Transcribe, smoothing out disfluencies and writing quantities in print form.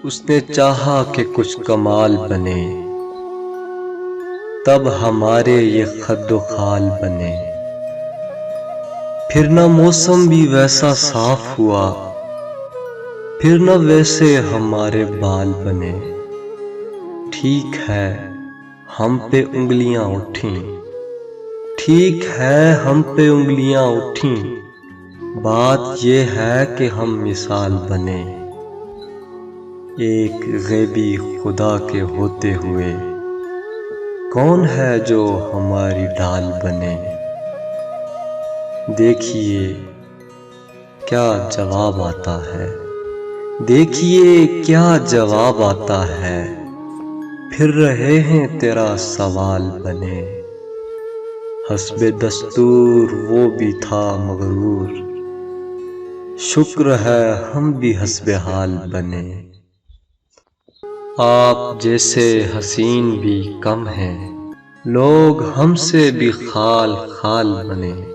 اس نے چاہا کہ کچھ کمال بنے، تب ہمارے یہ خد و خال بنے۔ پھر نہ موسم بھی ویسا صاف ہوا، پھر نہ ویسے ہمارے بال بنے۔ ٹھیک ہے ہم پہ انگلیاں اٹھیں، ٹھیک ہے ہم پہ انگلیاں اٹھیں، بات یہ ہے کہ ہم مثال بنے۔ ایک غیبی خدا کے ہوتے ہوئے کون ہے جو ہماری ڈھال بنے؟ دیکھیے کیا جواب آتا ہے، دیکھیے کیا جواب آتا ہے، پھر رہے ہیں تیرا سوال بنے۔ حسب دستور وہ بھی تھا مغرور، شکر ہے ہم بھی حسب حال بنے۔ آپ جیسے حسین بھی کم ہیں، لوگ ہم سے بھی خال خال بنے۔